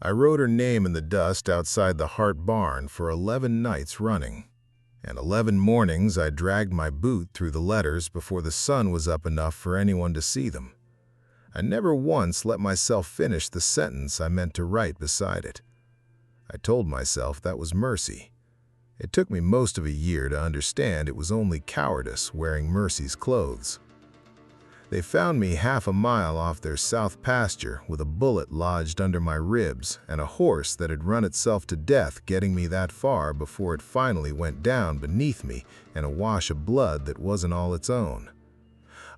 I wrote her name in the dust outside the Hart barn for 11 nights running, and 11 mornings I dragged my boot through the letters before the sun was up enough for anyone to see them. I never once let myself finish the sentence I meant to write beside it. I told myself that was mercy. It took me most of a year to understand it was only cowardice wearing mercy's clothes. They found me half a mile off their south pasture with a bullet lodged under my ribs and a horse that had run itself to death getting me that far before it finally went down beneath me in a wash of blood that wasn't all its own.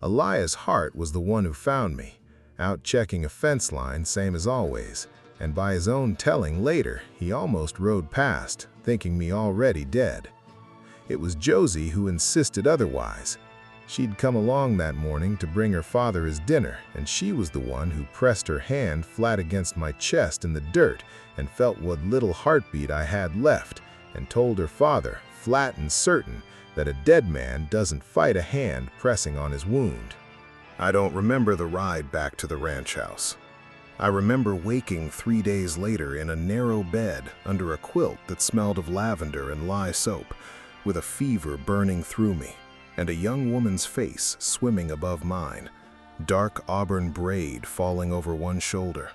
Elias Hart was the one who found me, out checking a fence line same as always, and by his own telling later, he almost rode past, thinking me already dead. It was Josie who insisted otherwise. She'd come along that morning to bring her father his dinner, and she was the one who pressed her hand flat against my chest in the dirt and felt what little heartbeat I had left, and told her father, flat and certain, that a dead man doesn't fight a hand pressing on his wound. I don't remember the ride back to the ranch house. I remember waking 3 days later in a narrow bed under a quilt that smelled of lavender and lye soap, with a fever burning through me, and a young woman's face swimming above mine, dark auburn braid falling over one shoulder,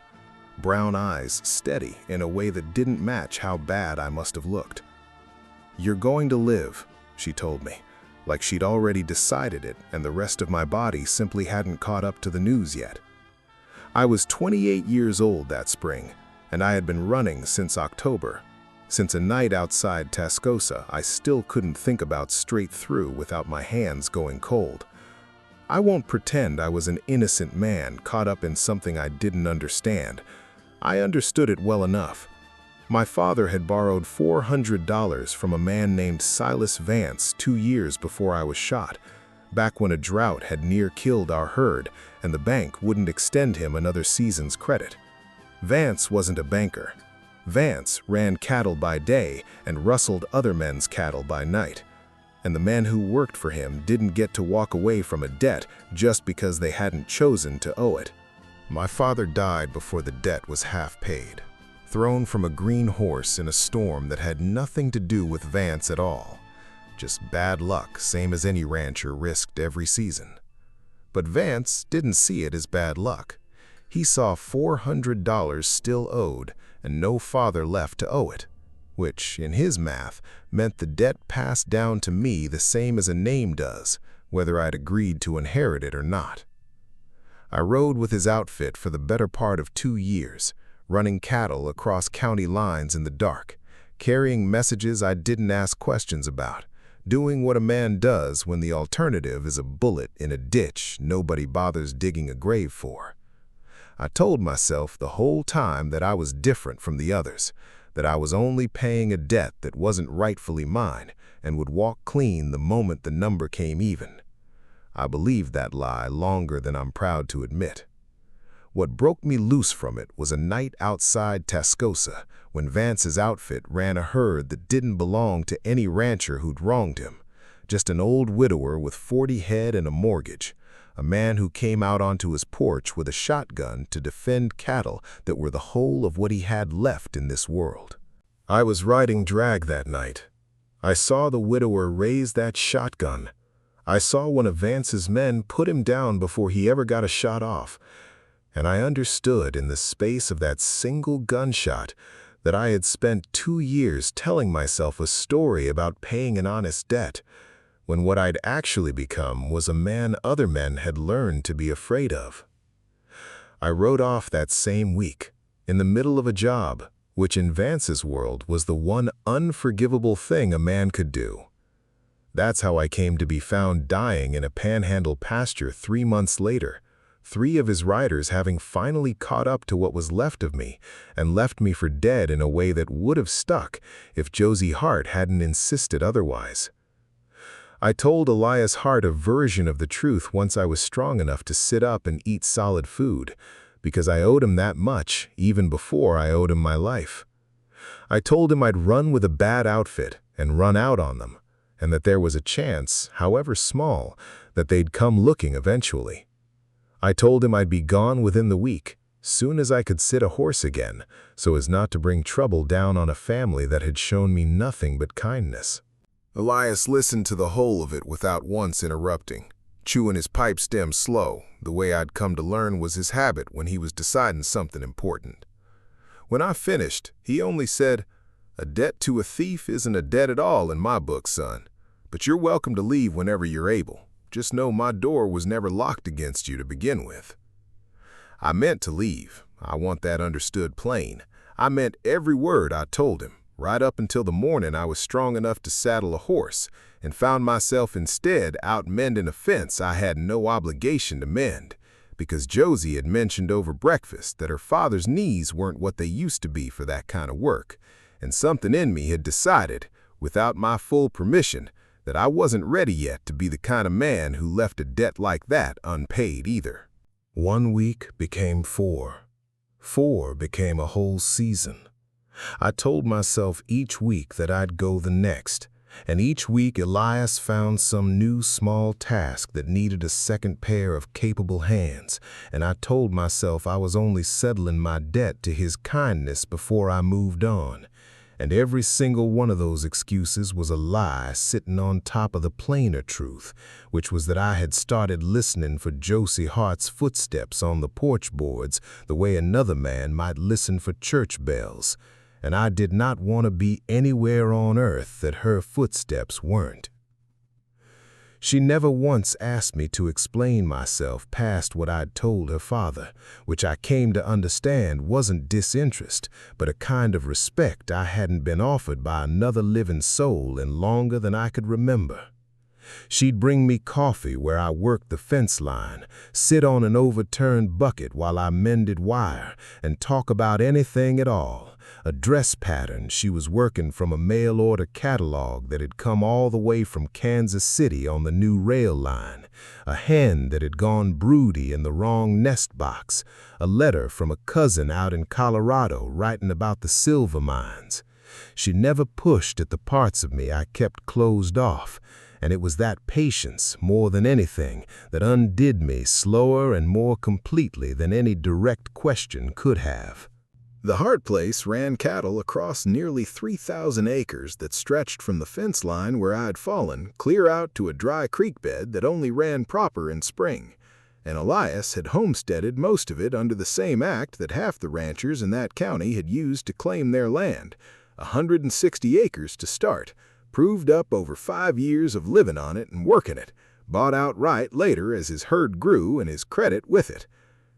brown eyes steady in a way that didn't match how bad I must have looked. "You're going to live," she told me, like she'd already decided it and the rest of my body simply hadn't caught up to the news yet. I was 28 years old that spring, and I had been running since October. Since a night outside Tascosa, I still couldn't think about straight through without my hands going cold. I won't pretend I was an innocent man caught up in something I didn't understand. I understood it well enough. My father had borrowed $400 from a man named Silas Vance 2 years before I was shot, back when a drought had near killed our herd and the bank wouldn't extend him another season's credit. Vance wasn't a banker. Vance ran cattle by day and rustled other men's cattle by night, and the men who worked for him didn't get to walk away from a debt just because they hadn't chosen to owe it. My father died before the debt was half paid, thrown from a green horse in a storm that had nothing to do with Vance at all. Just bad luck, same as any rancher risked every season. But Vance didn't see it as bad luck. He saw $400 still owed and no father left to owe it, which, in his math, meant the debt passed down to me the same as a name does, whether I'd agreed to inherit it or not. I rode with his outfit for the better part of 2 years, running cattle across county lines in the dark, carrying messages I didn't ask questions about, doing what a man does when the alternative is a bullet in a ditch nobody bothers digging a grave for. I told myself the whole time that I was different from the others, that I was only paying a debt that wasn't rightfully mine and would walk clean the moment the number came even. I believed that lie longer than I'm proud to admit. What broke me loose from it was a night outside Tascosa when Vance's outfit ran a herd that didn't belong to any rancher who'd wronged him, just an old widower with 40 head and a mortgage, a man who came out onto his porch with a shotgun to defend cattle that were the whole of what he had left in this world. I was riding drag that night. I saw the widower raise that shotgun. I saw one of Vance's men put him down before he ever got a shot off, and I understood in the space of that single gunshot that I had spent 2 years telling myself a story about paying an honest debt, when what I'd actually become was a man other men had learned to be afraid of. I rode off that same week, in the middle of a job, which in Vance's world was the one unforgivable thing a man could do. That's how I came to be found dying in a panhandle pasture 3 months later, 3 of his riders having finally caught up to what was left of me and left me for dead in a way that would have stuck if Josie Hart hadn't insisted otherwise. I told Elias Hart a version of the truth once I was strong enough to sit up and eat solid food, because I owed him that much even before I owed him my life. I told him I'd run with a bad outfit and run out on them, and that there was a chance, however small, that they'd come looking eventually. I told him I'd be gone within the week, Soon as I could sit a horse again, so as not to bring trouble down on a family that had shown me nothing but kindness. Elias listened to the whole of it without once interrupting, chewing his pipe stem slow. The way I'd come to learn was his habit when he was deciding something important. When I finished, he only said, "A debt to a thief isn't a debt at all in my book, son. But you're welcome to leave whenever you're able. Just know my door was never locked against you to begin with." I meant to leave. I want that understood plain. I meant every word I told him, right up until the morning I was strong enough to saddle a horse, and found myself instead out mending a fence I had no obligation to mend, because Josie had mentioned over breakfast that her father's knees weren't what they used to be for that kind of work, and something in me had decided, without my full permission, that I wasn't ready yet to be the kind of man who left a debt like that unpaid either. 1 week became 4. 4 became a whole season. I told myself each week that I'd go the next, and each week Elias found some new small task that needed a second pair of capable hands, and I told myself I was only settling my debt to his kindness before I moved on. And every single one of those excuses was a lie sitting on top of the plainer truth, which was that I had started listening for Josie Hart's footsteps on the porch boards the way another man might listen for church bells, and I did not want to be anywhere on earth that her footsteps weren't. She never once asked me to explain myself past what I'd told her father, which I came to understand wasn't disinterest, but a kind of respect I hadn't been offered by another living soul in longer than I could remember. She'd bring me coffee where I worked the fence line, sit on an overturned bucket while I mended wire, and talk about anything at all. A dress pattern she was working from a mail-order catalog that had come all the way from Kansas City on the new rail line, a hen that had gone broody in the wrong nest box, a letter from a cousin out in Colorado writing about the silver mines. She never pushed at the parts of me I kept closed off, and it was that patience, more than anything, that undid me slower and more completely than any direct question could have. The Hart place ran cattle across nearly 3,000 acres that stretched from the fence line where I had fallen clear out to a dry creek bed that only ran proper in spring, and Elias had homesteaded most of it under the same act that half the ranchers in that county had used to claim their land, 160 acres to start, proved up over 5 years of living on it and working it, bought outright later as his herd grew and his credit with it.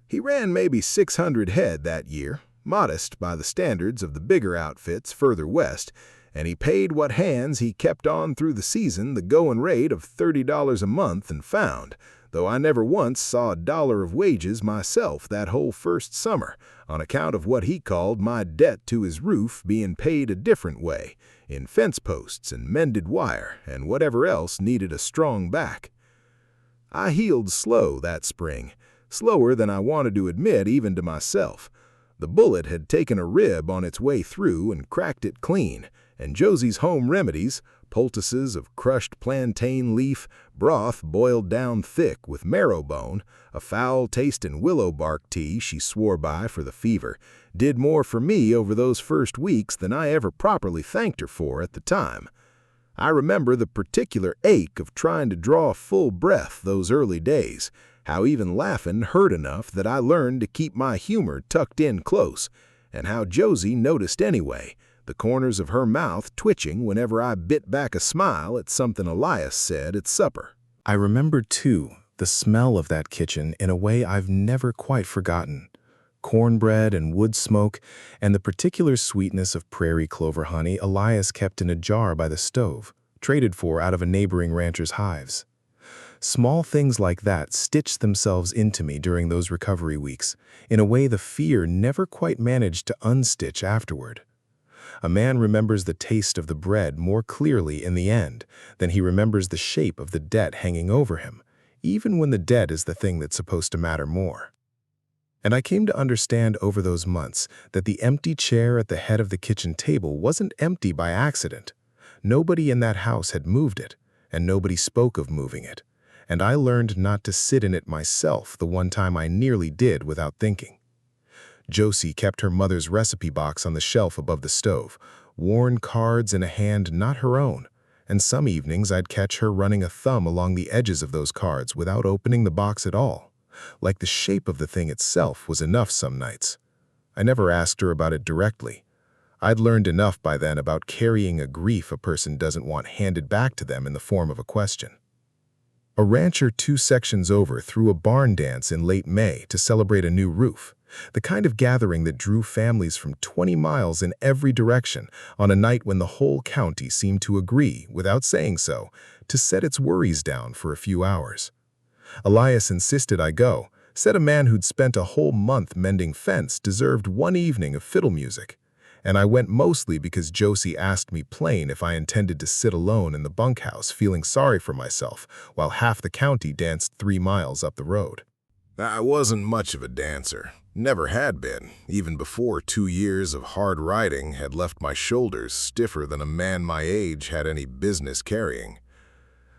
He ran maybe 600 head that year, modest by the standards of the bigger outfits further west, and he paid what hands he kept on through the season the going rate of $30 a month and found, though I never once saw a dollar of wages myself that whole first summer, on account of what he called my debt to his roof being paid a different way, in fence posts and mended wire and whatever else needed a strong back. I healed slow that spring, slower than I wanted to admit even to myself. The bullet had taken a rib on its way through and cracked it clean, and Josie's home remedies, poultices of crushed plantain leaf, broth boiled down thick with marrow bone, a foul-tasting willow bark tea she swore by for the fever, did more for me over those first weeks than I ever properly thanked her for at the time. I remember the particular ache of trying to draw a full breath those early days, how even laughing hurt enough that I learned to keep my humor tucked in close, and how Josie noticed anyway, the corners of her mouth twitching whenever I bit back a smile at something Elias said at supper. I remember, too, the smell of that kitchen in a way I've never quite forgotten. Cornbread and wood smoke, and the particular sweetness of prairie clover honey Elias kept in a jar by the stove, traded for out of a neighboring rancher's hives. Small things like that stitched themselves into me during those recovery weeks, in a way the fear never quite managed to unstitch afterward. A man remembers the taste of the bread more clearly in the end than he remembers the shape of the debt hanging over him, even when the debt is the thing that's supposed to matter more. And I came to understand over those months that the empty chair at the head of the kitchen table wasn't empty by accident. Nobody in that house had moved it, and nobody spoke of moving it. And I learned not to sit in it myself the one time I nearly did without thinking. Josie kept her mother's recipe box on the shelf above the stove, worn cards in a hand not her own, and some evenings I'd catch her running a thumb along the edges of those cards without opening the box at all. Like the shape of the thing itself was enough some nights. I never asked her about it directly. I'd learned enough by then about carrying a grief a person doesn't want handed back to them in the form of a question. A rancher 2 sections over threw a barn dance in late May to celebrate a new roof, the kind of gathering that drew families from 20 miles in every direction on a night when the whole county seemed to agree, without saying so, to set its worries down for a few hours. Elias insisted I go, said a man who'd spent a whole month mending fence deserved one evening of fiddle music. And I went mostly because Josie asked me plain if I intended to sit alone in the bunkhouse feeling sorry for myself while half the county danced 3 miles up the road. I wasn't much of a dancer. Never had been, even before 2 years of hard riding had left my shoulders stiffer than a man my age had any business carrying.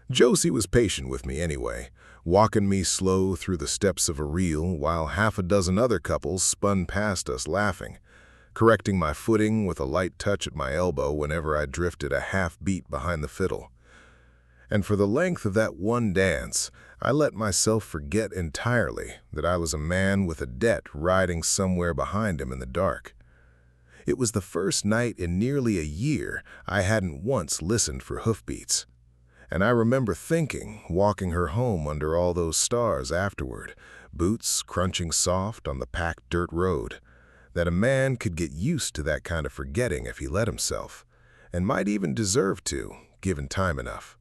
Josie was patient with me anyway, walking me slow through the steps of a reel while half a dozen other couples spun past us laughing, correcting my footing with a light touch at my elbow whenever I drifted a half beat behind the fiddle. And for the length of that one dance, I let myself forget entirely that I was a man with a debt riding somewhere behind him in the dark. It was the first night in nearly a year I hadn't once listened for hoofbeats. And I remember thinking, walking her home under all those stars afterward, boots crunching soft on the packed dirt road, that a man could get used to that kind of forgetting if he let himself, and might even deserve to, given time enough.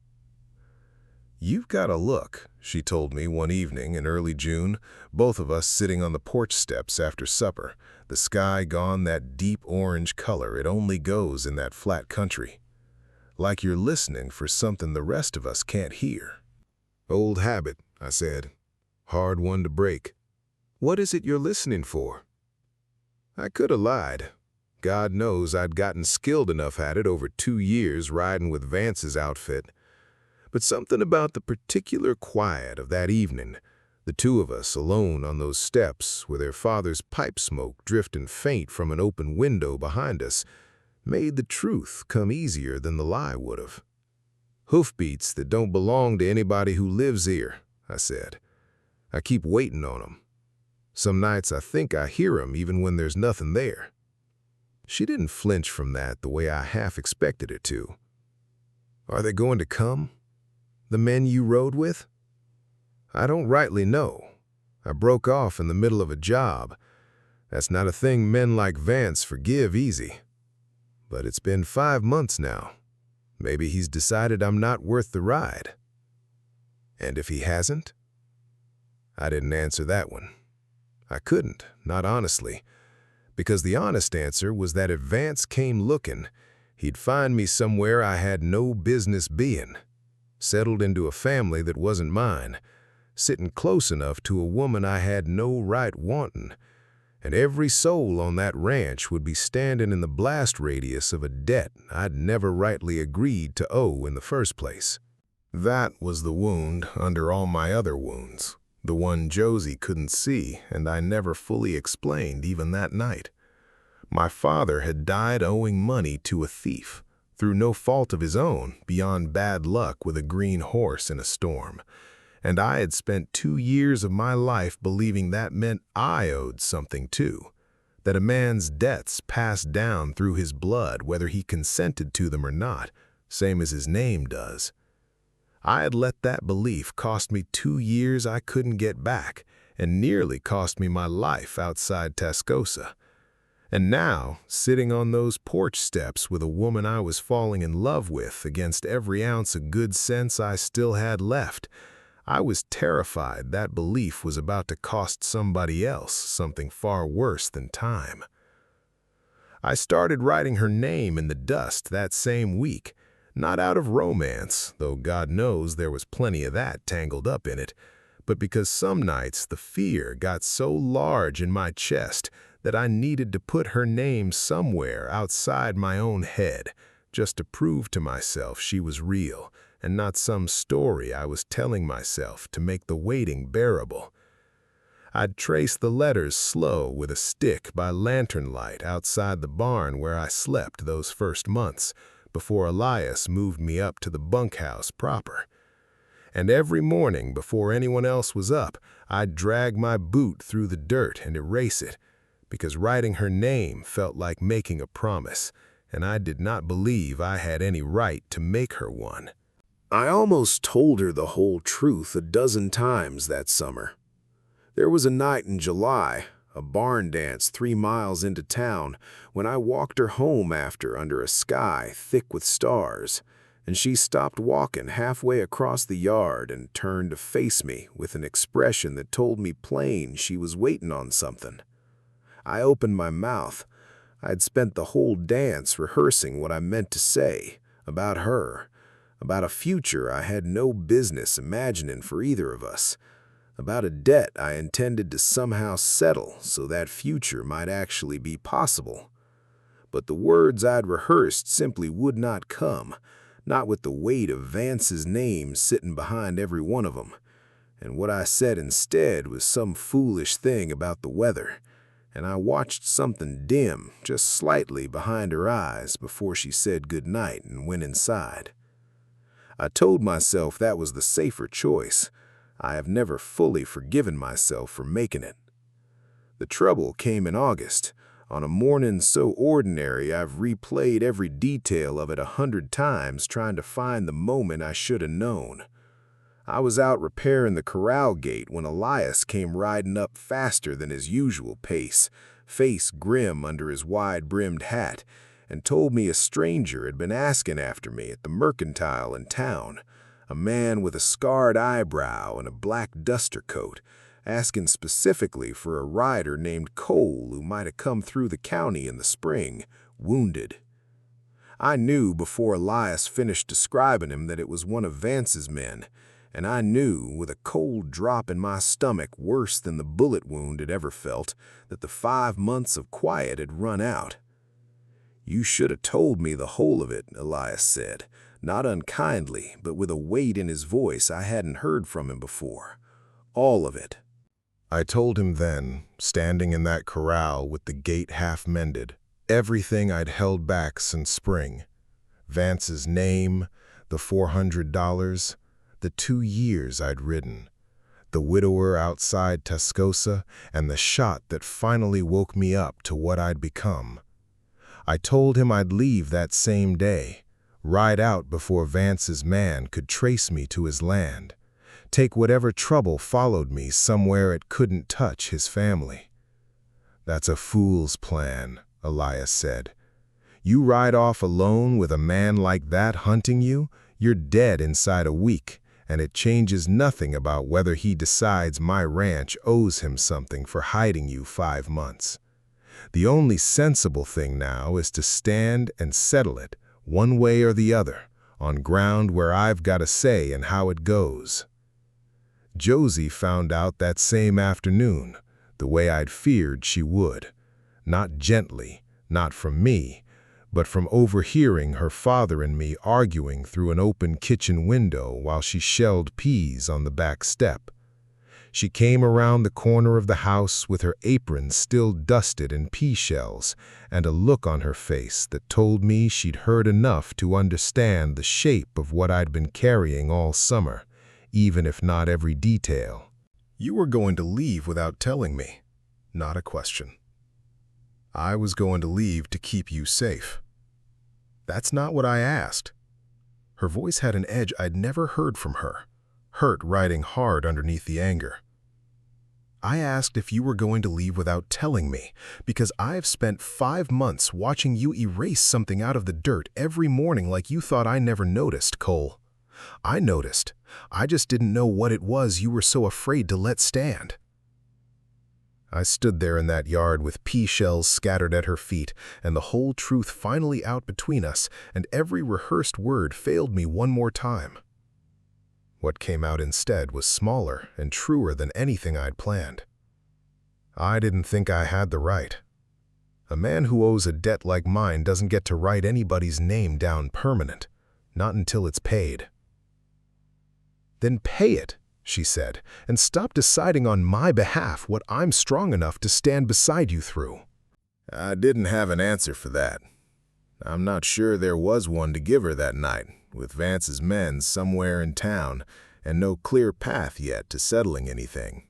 "You've got a look," she told me one evening in early June, both of us sitting on the porch steps after supper, the sky gone that deep orange color it only goes in that flat country. "Like you're listening for something the rest of us can't hear." "Old habit," I said. "Hard one to break." "What is it you're listening for?" I could have lied. God knows I'd gotten skilled enough at it over 2 years riding with Vance's outfit. But something about the particular quiet of that evening, the two of us alone on those steps with their father's pipe smoke drifting faint from an open window behind us, made the truth come easier than the lie would have. "Hoofbeats that don't belong to anybody who lives here," I said. "I keep waiting on 'em. Some nights I think I hear 'em even when there's nothing there." She didn't flinch from that the way I half expected her to. "Are they going to come? The men you rode with?" "I don't rightly know. I broke off in the middle of a job. That's not a thing men like Vance forgive easy. But it's been 5 months now. Maybe he's decided I'm not worth the ride." "And if he hasn't?" I didn't answer that one. I couldn't, not honestly, because the honest answer was that if Vance came looking, he'd find me somewhere I had no business being, settled into a family that wasn't mine, sitting close enough to a woman I had no right wanting, and every soul on that ranch would be standing in the blast radius of a debt I'd never rightly agreed to owe in the first place. That was the wound under all my other wounds. The one Josie couldn't see, and I never fully explained even that night. My father had died owing money to a thief, through no fault of his own, beyond bad luck with a green horse in a storm. And I had spent 2 years of my life believing that meant I owed something too, that a man's debts passed down through his blood whether he consented to them or not, same as his name does. I had let that belief cost me 2 years I couldn't get back, and nearly cost me my life outside Tascosa. And now, sitting on those porch steps with a woman I was falling in love with against every ounce of good sense I still had left, I was terrified that belief was about to cost somebody else something far worse than time. I started writing her name in the dust that same week, not out of romance, though God knows there was plenty of that tangled up in it, but because some nights the fear got so large in my chest that I needed to put her name somewhere outside my own head, just to prove to myself she was real, and not some story I was telling myself to make the waiting bearable. I'd trace the letters slow with a stick by lantern light outside the barn where I slept those first months, before Elias moved me up to the bunkhouse proper. And every morning before anyone else was up, I'd drag my boot through the dirt and erase it, because writing her name felt like making a promise, and I did not believe I had any right to make her one. I almost told her the whole truth a dozen times that summer. There was a night in July, a barn dance 3 miles into town, when I walked her home after under a sky thick with stars, and she stopped walking halfway across the yard and turned to face me with an expression that told me plain she was waiting on something. I opened my mouth. I'd spent the whole dance rehearsing what I meant to say about her, about a future I had no business imagining for either of us, about a debt I intended to somehow settle so that future might actually be possible. But the words I'd rehearsed simply would not come, not with the weight of Vance's name sitting behind every one of them. And what I said instead was some foolish thing about the weather, and I watched something dim just slightly behind her eyes before she said good night and went inside. I told myself that was the safer choice. I have never fully forgiven myself for making it. The trouble came in August, on a morning so ordinary I've replayed every detail of it 100 times trying to find the moment I should have known. I was out repairing the corral gate when Elias came riding up faster than his usual pace, face grim under his wide-brimmed hat, and told me a stranger had been asking after me at the mercantile in town, a man with a scarred eyebrow and a black duster coat, asking specifically for a rider named Cole who might have come through the county in the spring, wounded. I knew before Elias finished describing him that it was one of Vance's men, and I knew, with a cold drop in my stomach worse than the bullet wound had ever felt, that the 5 months of quiet had run out. "You should have told me the whole of it," Elias said, not unkindly, but with a weight in his voice I hadn't heard from him before. All of it. I told him then, standing in that corral with the gate half mended, everything I'd held back since spring. Vance's name, the $400, the 2 years I'd ridden, the widower outside Tascosa, and the shot that finally woke me up to what I'd become. I told him I'd leave that same day, ride out before Vance's man could trace me to his land, take whatever trouble followed me somewhere it couldn't touch his family. "That's a fool's plan," Elias said. "You ride off alone with a man like that hunting you, you're dead inside a week, and it changes nothing about whether he decides my ranch owes him something for hiding you 5 months. The only sensible thing now is to stand and settle it, one way or the other, on ground where I've got a say in how it goes." Josie found out that same afternoon, the way I'd feared she would. Not gently, not from me, but from overhearing her father and me arguing through an open kitchen window while she shelled peas on the back step. She came around the corner of the house with her apron still dusted in pea shells and a look on her face that told me she'd heard enough to understand the shape of what I'd been carrying all summer, even if not every detail. "You were going to leave without telling me." Not a question. "I was going to leave to keep you safe." That's not what I asked. Her voice had an edge I'd never heard from her, hurt riding hard underneath the anger. "I asked if you were going to leave without telling me, because I've spent 5 months watching you erase something out of the dirt every morning like you thought I never noticed, Cole. I noticed. I just didn't know what it was you were so afraid to let stand." I stood there in that yard with pea shells scattered at her feet, and the whole truth finally out between us, and every rehearsed word failed me one more time. What came out instead was smaller and truer than anything I'd planned. I didn't think I had the right. A man who owes a debt like mine doesn't get to write anybody's name down permanent, not until it's paid. "Then pay it," she said, "and stop deciding on my behalf what I'm strong enough to stand beside you through." I didn't have an answer for that. I'm not sure there was one to give her that night, with Vance's men somewhere in town and no clear path yet to settling anything.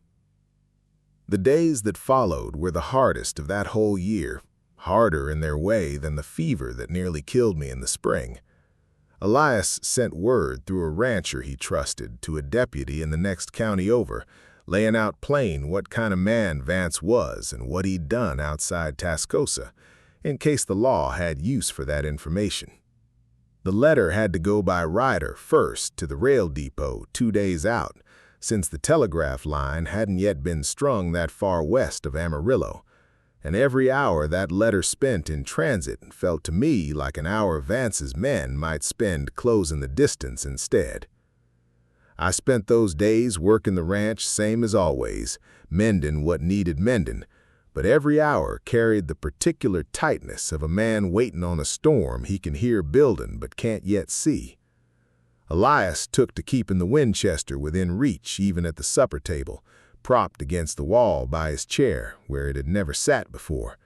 The days that followed were the hardest of that whole year, harder in their way than the fever that nearly killed me in the spring. Elias sent word through a rancher he trusted to a deputy in the next county over, laying out plain what kind of man Vance was and what he'd done outside Tascosa, in case the law had use for that information. The letter had to go by rider first to the rail depot 2 days out, since the telegraph line hadn't yet been strung that far west of Amarillo, and every hour that letter spent in transit felt to me like an hour Vance's men might spend closing the distance instead. I spent those days working the ranch same as always, mending what needed mending, but every hour carried the particular tightness of a man waiting on a storm he can hear building but can't yet see. Elias took to keeping the Winchester within reach even at the supper table, propped against the wall by his chair where it had never sat before,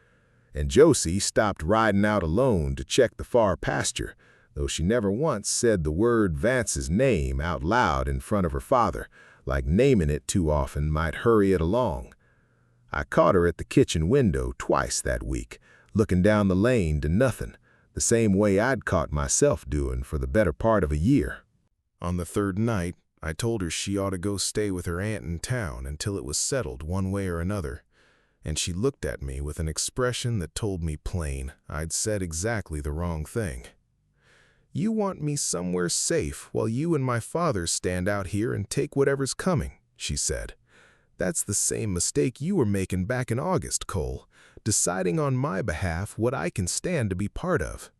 and Josie stopped riding out alone to check the far pasture, though she never once said the word Vance's name out loud in front of her father, like naming it too often might hurry it along. I caught her at the kitchen window twice that week, looking down the lane to nothing, the same way I'd caught myself doing for the better part of a year. On the third night, I told her she ought to go stay with her aunt in town until it was settled one way or another, and she looked at me with an expression that told me plain I'd said exactly the wrong thing. "You want me somewhere safe while you and my father stand out here and take whatever's coming," she said. "That's the same mistake you were making back in August, Cole, deciding on my behalf what I can stand to be part of."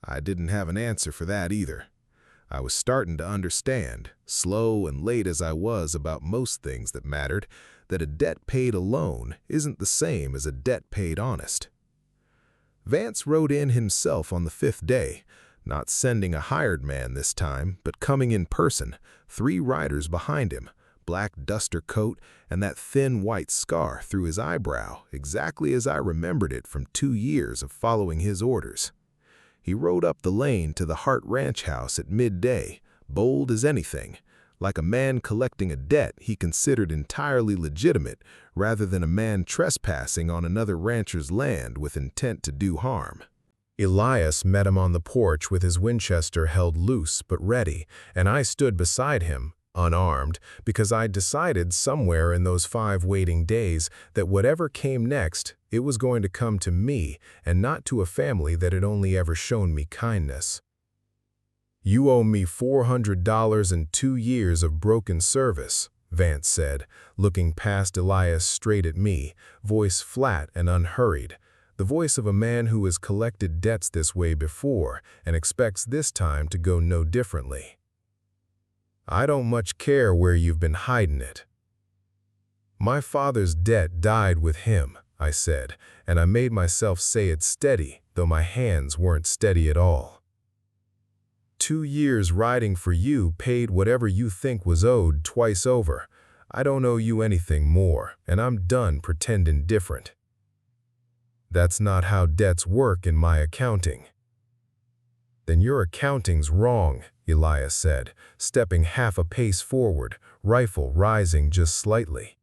I didn't have an answer for that either. I was starting to understand, slow and late as I was about most things that mattered, that a debt paid alone isn't the same as a debt paid honest. Vance rode in himself on the 5th day, not sending a hired man this time, but coming in person, 3 riders behind him, black duster coat and that thin white scar through his eyebrow, exactly as I remembered it from 2 years of following his orders. He rode up the lane to the Hart ranch house at midday, bold as anything, like a man collecting a debt he considered entirely legitimate rather than a man trespassing on another rancher's land with intent to do harm. Elias met him on the porch with his Winchester held loose but ready, and I stood beside him, unarmed, because I'd decided somewhere in those 5 waiting days that whatever came next, it was going to come to me and not to a family that had only ever shown me kindness. "You owe me $400 and 2 years of broken service," Vance said, looking past Elias straight at me, voice flat and unhurried, the voice of a man who has collected debts this way before and expects this time to go no differently. "I don't much care where you've been hiding it." "My father's debt died with him," I said, and I made myself say it steady, though my hands weren't steady at all. 2 years riding for you paid whatever you think was owed twice over. I don't owe you anything more, and I'm done pretending different. That's not how debts work in my accounting. Then your accounting's wrong, Elias said, stepping half a pace forward, rifle rising just slightly.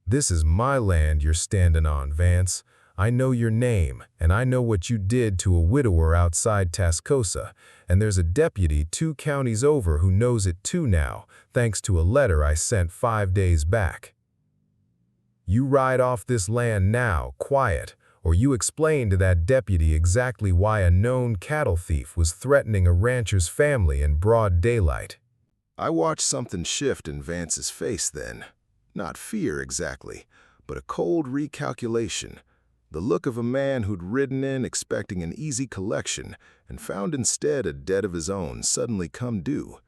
This is my land you're standing on, Vance. I know your name, and I know what you did to a widower outside Tascosa, and there's a deputy 2 counties over who knows it too now, thanks to a letter I sent 5 days back. You ride off this land now, quiet, or you explain to that deputy exactly why a known cattle thief was threatening a rancher's family in broad daylight. I watched something shift in Vance's face then. Not fear exactly, but a cold recalculation. The look of a man who'd ridden in expecting an easy collection and found instead a debt of his own suddenly come due.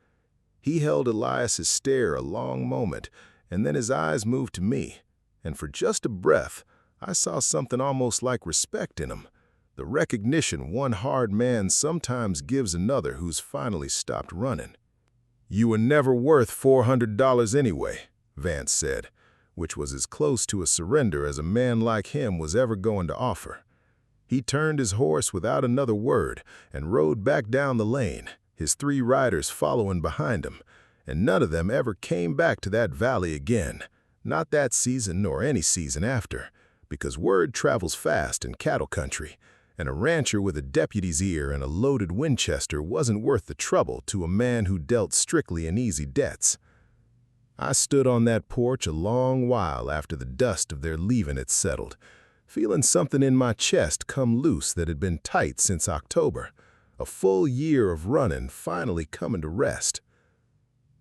He held Elias's stare a long moment, and then his eyes moved to me, and for just a breath, I saw something almost like respect in him, the recognition one hard man sometimes gives another who's finally stopped running. "You were never worth $400 anyway," Vance said, which was as close to a surrender as a man like him was ever going to offer. He turned his horse without another word and rode back down the lane, his 3 riders following behind him, and none of them ever came back to that valley again, not that season nor any season after, because word travels fast in cattle country, and a rancher with a deputy's ear and a loaded Winchester wasn't worth the trouble to a man who dealt strictly in easy debts. I stood on that porch a long while after the dust of their leaving had settled, feeling something in my chest come loose that had been tight since October, a full year of running finally coming to rest.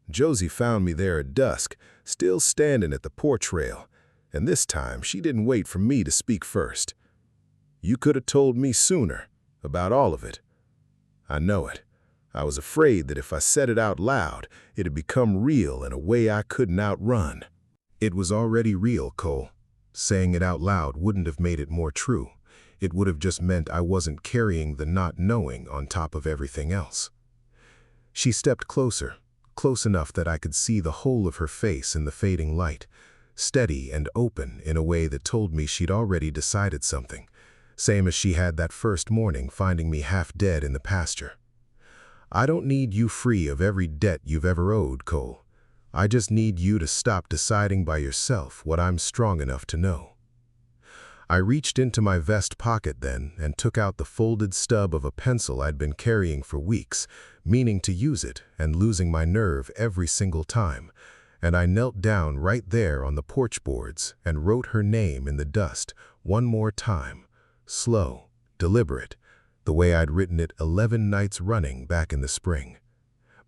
Josie found me there at dusk, still standing at the porch rail, and this time she didn't wait for me to speak first. "You could have told me sooner, about all of it." "I know it. I was afraid that if I said it out loud, it'd become real in a way I couldn't outrun." It was already real, Cole. Saying it out loud wouldn't have made it more true. It would have just meant I wasn't carrying the not knowing on top of everything else. She stepped closer, close enough that I could see the whole of her face in the fading light, steady and open in a way that told me she'd already decided something, same as she had that first morning finding me half dead in the pasture. "I don't need you free of every debt you've ever owed, Cole. I just need you to stop deciding by yourself what I'm strong enough to know." I reached into my vest pocket then and took out the folded stub of a pencil I'd been carrying for weeks, meaning to use it and losing my nerve every single time, and I knelt down right there on the porch boards and wrote her name in the dust one more time, slow, deliberate, the way I'd written it 11 nights running back in the spring.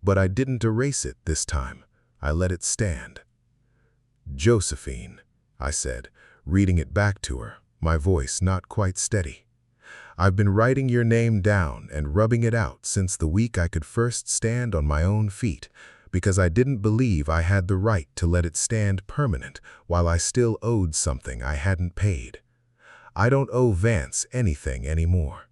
But I didn't erase it this time. I let it stand. "Josephine," I said, reading it back to her, my voice not quite steady. "I've been writing your name down and rubbing it out since the week I could first stand on my own feet, because I didn't believe I had the right to let it stand permanent while I still owed something I hadn't paid. I don't owe Vance anything anymore.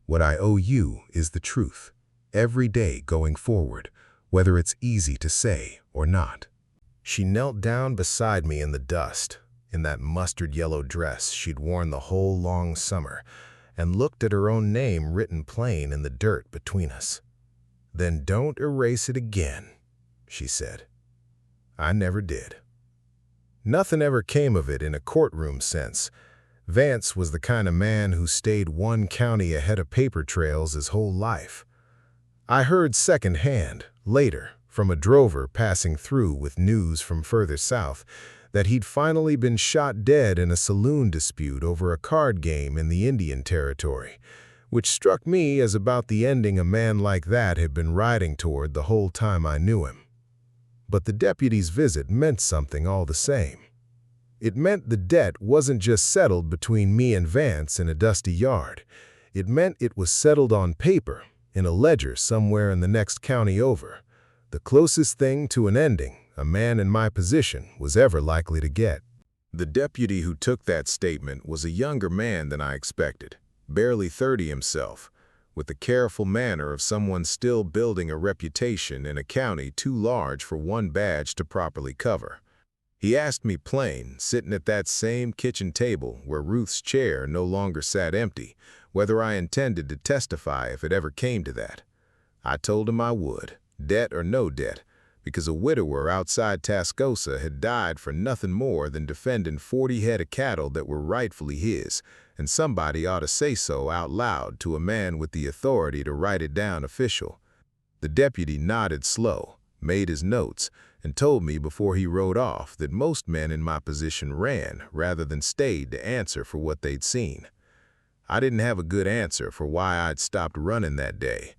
What I owe you is the truth, every day going forward, whether it's easy to say or not." She knelt down beside me in the dust, in that mustard yellow dress she'd worn the whole long summer, and looked at her own name written plain in the dirt between us. "Then don't erase it again," she said. I never did. Nothing ever came of it in a courtroom sense. Vance was the kind of man who stayed one county ahead of paper trails his whole life. I heard secondhand, later, from a drover passing through with news from further south, that he'd finally been shot dead in a saloon dispute over a card game in the Indian Territory, which struck me as about the ending a man like that had been riding toward the whole time I knew him. But the deputy's visit meant something all the same. It meant the debt wasn't just settled between me and Vance in a dusty yard. It meant it was settled on paper, in a ledger somewhere in the next county over, the closest thing to an ending a man in my position was ever likely to get. The deputy who took that statement was a younger man than I expected, barely 30 himself, with the careful manner of someone still building a reputation in a county too large for one badge to properly cover. He asked me plain, sitting at that same kitchen table where Ruth's chair no longer sat empty, whether I intended to testify if it ever came to that. I told him I would, debt or no debt, because a widower outside Tascosa had died for nothing more than defending 40 head of cattle that were rightfully his, and somebody ought to say so out loud to a man with the authority to write it down official. The deputy nodded slow, made his notes, and told me before he rode off that most men in my position ran rather than stayed to answer for what they'd seen. I didn't have a good answer for why I'd stopped running that day.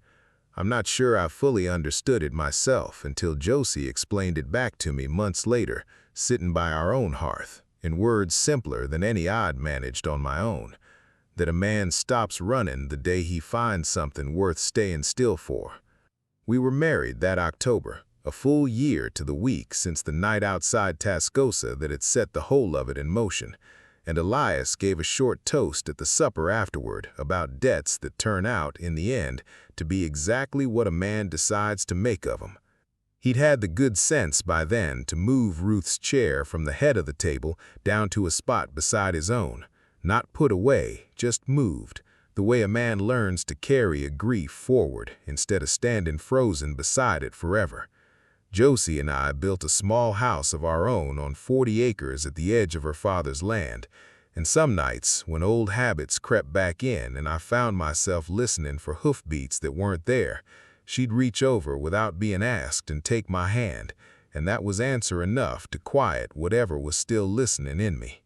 I'm not sure I fully understood it myself until Josie explained it back to me months later, sitting by our own hearth, in words simpler than any I'd managed on my own, that a man stops running the day he finds something worth staying still for. We were married that October, a full year to the week since the night outside Tascosa that had set the whole of it in motion, and Elias gave a short toast at the supper afterward about debts that turn out, in the end, to be exactly what a man decides to make of them. He'd had the good sense by then to move Ruth's chair from the head of the table down to a spot beside his own. Not put away, just moved, the way a man learns to carry a grief forward instead of standing frozen beside it forever. Josie and I built a small house of our own on 40 acres at the edge of her father's land, and some nights, when old habits crept back in and I found myself listening for hoofbeats that weren't there, she'd reach over without being asked and take my hand, and that was answer enough to quiet whatever was still listening in me.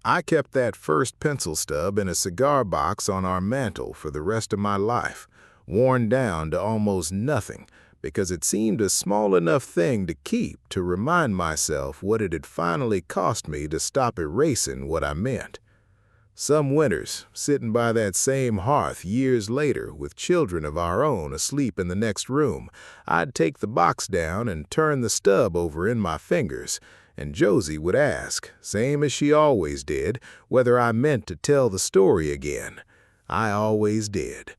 I kept that first pencil stub in a cigar box on our mantel for the rest of my life, worn down to almost nothing, because it seemed a small enough thing to keep to remind myself what it had finally cost me to stop erasing what I meant. Some winters, sitting by that same hearth years later with children of our own asleep in the next room, I'd take the box down and turn the stub over in my fingers, and Josie would ask, same as she always did, whether I meant to tell the story again. I always did.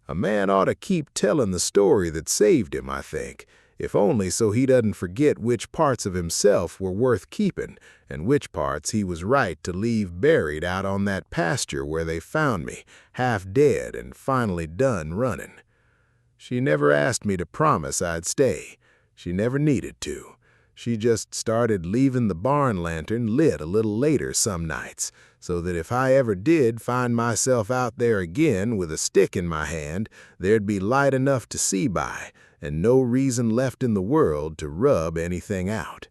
A man ought to keep telling the story that saved him, I think, if only so he doesn't forget which parts of himself were worth keeping and which parts he was right to leave buried out on that pasture where they found me, half dead and finally done running. She never asked me to promise I'd stay. She never needed to. She just started leaving the barn lantern lit a little later some nights, so that if I ever did find myself out there again with a stick in my hand, there'd be light enough to see by, and no reason left in the world to rub anything out.